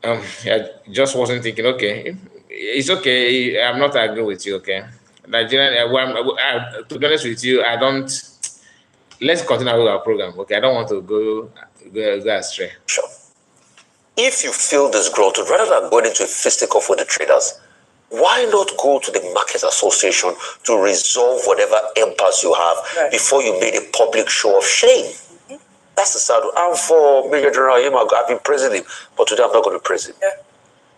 I just wasn't thinking. Okay, it's okay. I'm not agreeing with you. Okay, Nigerian. To be honest with you, I don't. Let's continue with our program. Okay, I don't want to go astray. Sure. If you feel this growth, rather than going into a fisticuff with the traders, why not go to the Market Association to resolve whatever impasse you have before you made a public show of shame? That's the sad one. And for Major General Yema, I've been praising him, but today I'm not going to praise him. Yeah.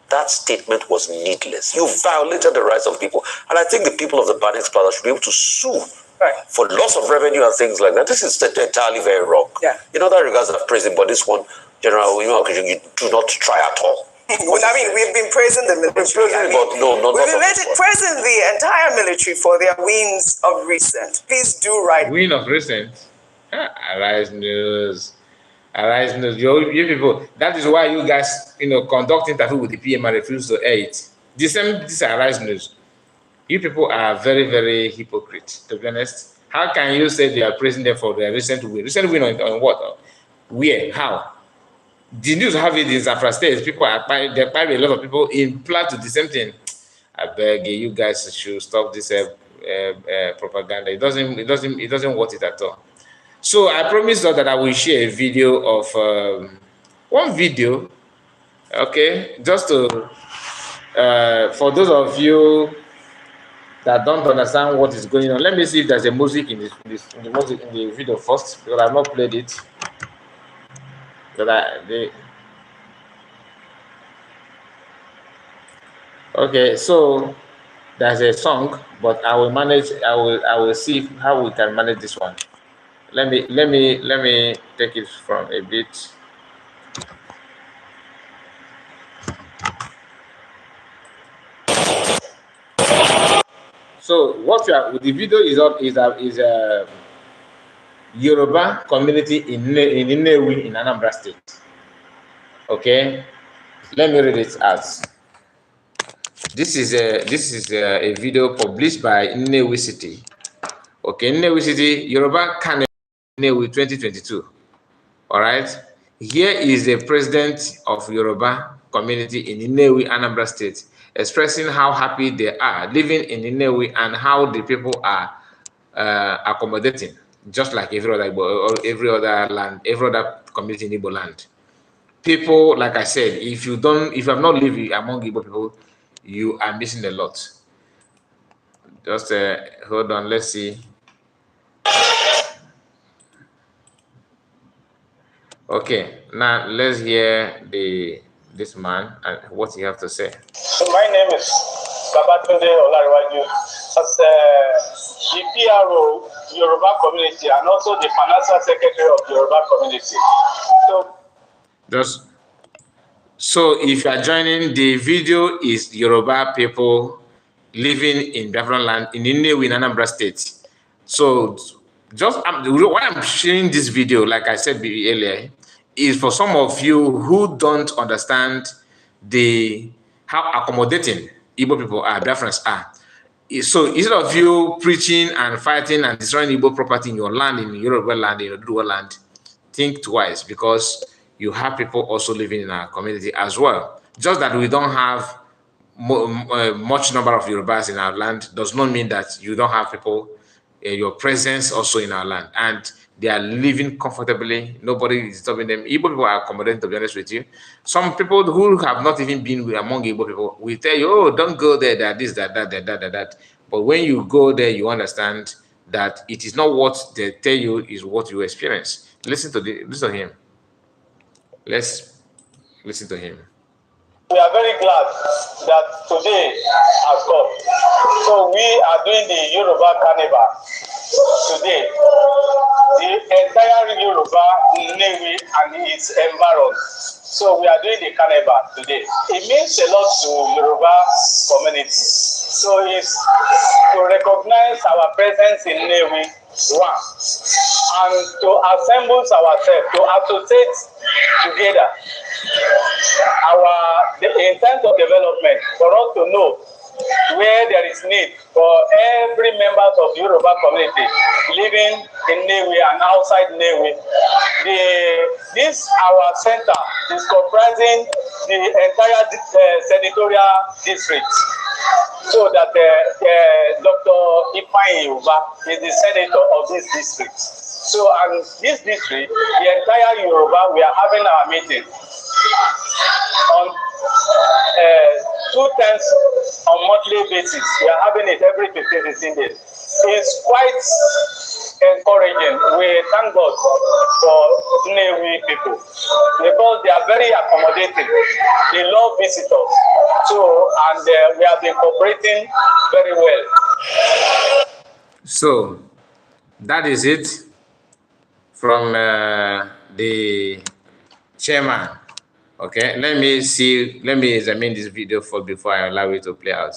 That statement was needless. You violated the rights of people. And I think the people of the Banex Plaza should be able to sue for loss of revenue and things like that. This is entirely very wrong. Yeah. In other regards, I've praised him, but this one, General Yema, you do not try at all. Well, I mean, we've been praising the military. We've been praising the entire military for their wins of recent. Please do write. Win of recent? Arise News. Arise News. You people, that is why you guys, conduct interview with the PM and refuse to air it. This Arise News. You people are very, very hypocrite, to be honest. How can you say they are praising them for their recent win? Recent win on what? Where? How? The news have it in Zafra State. People are there are a lot of people in plan to do the same thing. I beg you guys should stop this propaganda. It doesn't worth it at all. So I promised that I will share a video of one video, okay, just to for those of you that don't understand what is going on. Let me see if there's a music in the video first, because I've not played it. Okay, so there's a song, but I will manage. I will see how we can manage this one. Let me take it from a bit. So what you are, the video is a Yoruba community in Nnewi in Anambra State. Okay, let me read it out. This is a video published by Nnewi City. Okay, Nnewi City, Yoruba Kane Nnewi 2022. All right. Here is the president of Yoruba community in Nnewi, Anambra State, expressing how happy they are living in Nnewi and how the people are accommodating, just like every other land, every other community in Igbo land. People, like I said, if you have not lived among Igbo people, you are missing a lot. Just hold on, let's see. Okay, now let's hear this man and what he have to say. So my name is Babatunde Olariwaju. As the PRO Yoruba community and also the financial secretary of Yoruba community. So if you are joining, the video is Yoruba people living in Biafran land in Nnewi in Anambra State. So just why I'm sharing this video, like I said earlier, is for some of you who don't understand how accommodating Igbo people are, Biafrans are. So instead of you preaching and fighting and destroying Igbo property in your land, in Yoruba land, in Oduduwa land, think twice, because you have people also living in our community as well. Just that we don't have much number of Yorubas in our land does not mean that you don't have people, your presence also in our land, and they are living comfortably. Nobody is stopping them. Igbo people are accommodating, to be honest with you. Some people who have not even been among Igbo people will tell you, oh, don't go there, that this, that. But when you go there, you understand that it is not what they tell you is what you experience. Listen to him. Let's listen to him. We are very glad that today has come. So we are doing the Yoruba Carnival today. The entire Yoruba, Nnewi and its environs. So we are doing the Carnival today. It means a lot to Yoruba community. So it's to recognize our presence in Nnewi, one, and to assemble ourselves, to associate together the intent of development, for us to know where there is need for every member of the Yoruba community living in Nnewi and outside Nnewi. This our center is comprising the entire senatorial district. So that Dr. Ifeanyi Uba is the senator of this district. So, and this district, the entire Yoruba, we are having our meeting on 2 times on monthly basis. We are having it every 15 days. It's quite encouraging. We thank God for Nnewi people because they are very accommodating. They love visitors. So, and we have been cooperating very well. So, that is it from the chairman. Okay, let me examine this video before I allow it to play out.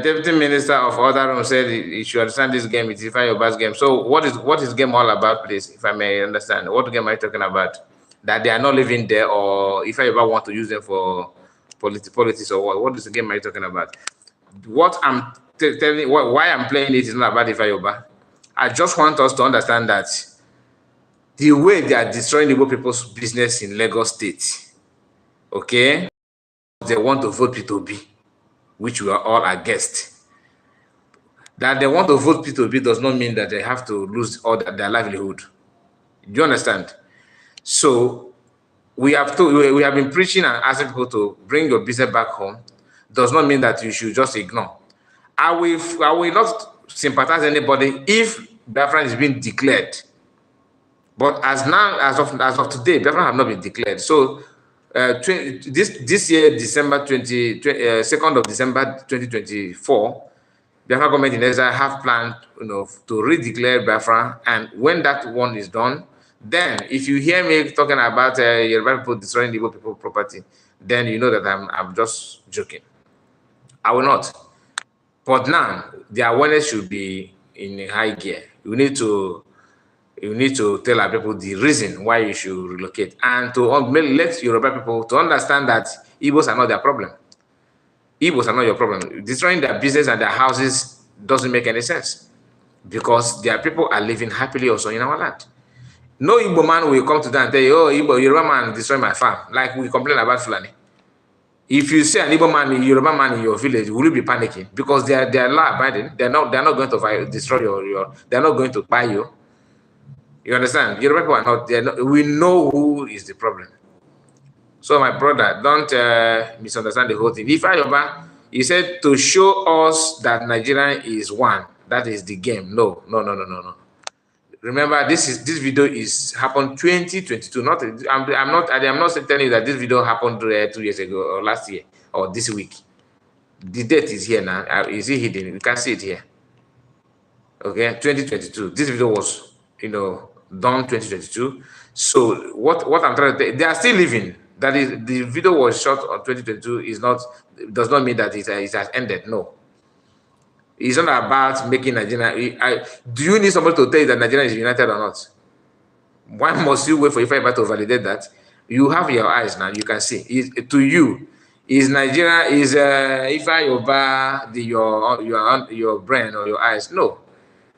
Deputy Minister of Other Room said you should understand this game. It's Ifeanyi game. So what is game all about, please, if I may understand? What game are you talking about? That they are not living there, or if I ever want to use them for politics or what? What is the game are you talking about? What I'm telling, why I'm playing it is not about Ifeanyi. I just want us to understand that the way they are destroying Igbo people's business in Lagos State, okay, they want to vote P2B, which we are all against. That they want to vote P2B does not mean that they have to lose all their livelihood. Do you understand? So we have been preaching and asking people to bring your business back home. Does not mean that you should just ignore. I will not sympathize anybody if Biafra is being declared. But as of today, Biafra have not been declared. So this year, December 2nd of December 2024, Biafra government in Israel have planned, to redeclare Biafra, and when that one is done, then if you hear me talking about Yoruba people destroying Igbo people property, then you know that I'm just joking. I will not. But now the awareness should be in high gear. You need to tell our people the reason why you should relocate, and to let Yoruba people to understand that Igbos are not their problem. Igbos are not your problem. Destroying their business and their houses doesn't make any sense, because their people are living happily also in our land. No Igbo man will come to them and tell you, oh, Yoruba man destroy my farm, like we complain about Fulani. If you see an Igbo man, Yoruba man in your village, will you be panicking? Because they are law abiding. They're not going to destroy they're not going to buy you. You understand? Yoruba people are not, we know who is the problem. So my brother, don't misunderstand the whole thing. If Yoruba, he said to show us that Nigeria is one, that is the game. No. Remember, this video is happened 2022. I'm not telling you that this video happened 2 years ago or last year or this week. The date is here now. Is it hidden? You can see it here. Okay, 2022. This video was, done 2022. So what I'm trying to say, they are still living. That is, the video was shot on 2022 does not mean that it has ended. No. It's not about making Nigeria. Do you need somebody to tell you that Nigeria is united or not? Why must you wait for Ifa to validate that? You have your eyes now. You can see. To you, is Nigeria, is Ifa your brain or your eyes? No.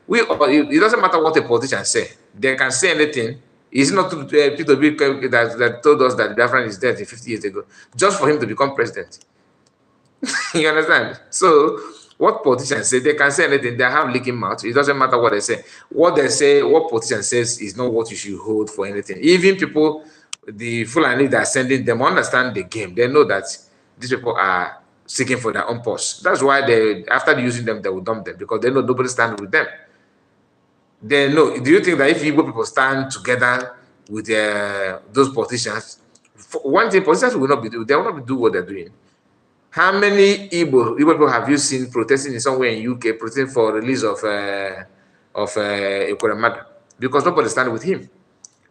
It doesn't matter what a politician say. They can say anything. It's not P2B that told us that Biafran is dead 50 years ago, just for him to become president. You understand? So what politicians say, they can say anything. They have leaking mouth. It doesn't matter what they say. What they say, what politician says is not what you should hold for anything. Even people, the Fulani that are sending them, understand the game. They know that these people are seeking for their own post. That's why after using them, they will dump them, because they know nobody stands with them. They know. Do you think that if Igbo people stand together with those politicians, one thing, politicians will not be doing, they will not do what they're doing. How many Igbo people have you seen protesting in somewhere in UK, protesting for release of Ekweremadu? Because nobody stands with him.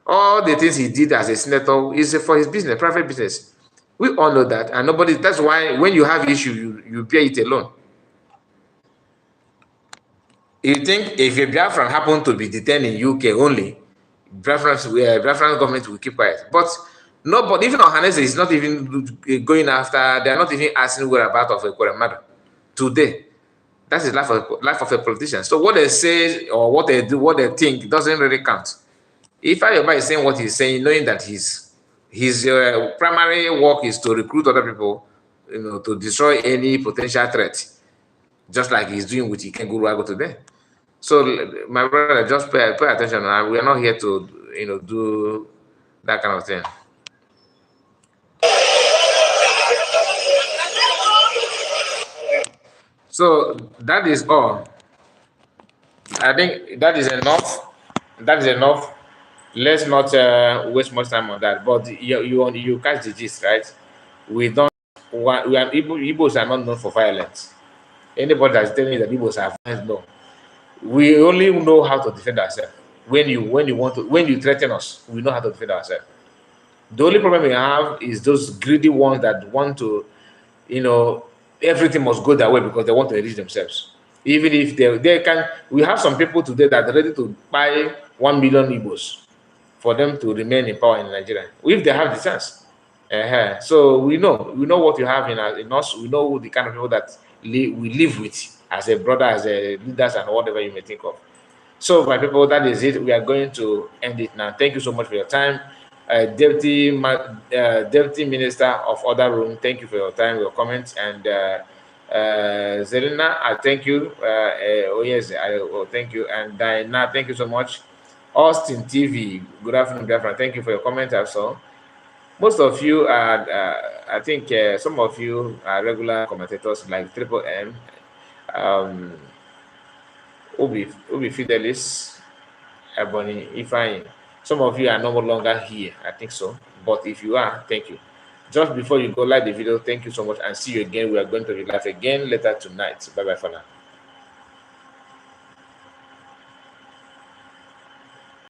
All the things he did as a senator is for his business, private business. We all know that, and nobody. That's why when you have issue, you bear it alone. You think if a Biafran happened to be detained in UK only, Biafran government will keep quiet. But nobody, even Ohanese is not even going after. They are not even asking whereabouts of Ekweremadu today. That is life of a politician. So what they say or what they do, what they think doesn't really count. If Ayoba is saying what he's saying, knowing that his primary work is to recruit other people, to destroy any potential threat, just like he's doing with Iken Guru today. So my brother, just pay attention. We are not here to do that kind of thing. So that is all. I think that is enough. That is enough. Let's not waste much time on that. But you catch the gist, right? Igbos are not known for violence. Anybody that's telling me that Igbos are violent, no. We only know how to defend ourselves. When you threaten us, we know how to defend ourselves. The only problem we have is those greedy ones that want to, everything must go their way because they want to enrich themselves. Even if they can, we have some people today that are ready to buy 1 million Igbos for them to remain in power in Nigeria, if they have the chance. So we know what you have in us. We know the kind of people that we live with as a brother, as a leaders, and whatever you may think of. So, my people, that is it. We are going to end it now. Thank you so much for your time. Deputy Minister of Other Room, thank you for your time, your comments, and Zelina, I thank you. Oh yes, thank you, and Diana, thank you so much. Austin TV, good afternoon, Biafra. Thank you for your comment also. Most of you are, I think, some of you are regular commentators like Triple M, Ubi Fidelis, Ebony, Ifeanyi. Some of you are no longer here, I think so. But if you are, thank you. Just before you go, like the video, thank you so much, and see you again. We are going to be live again later tonight. Bye bye for now.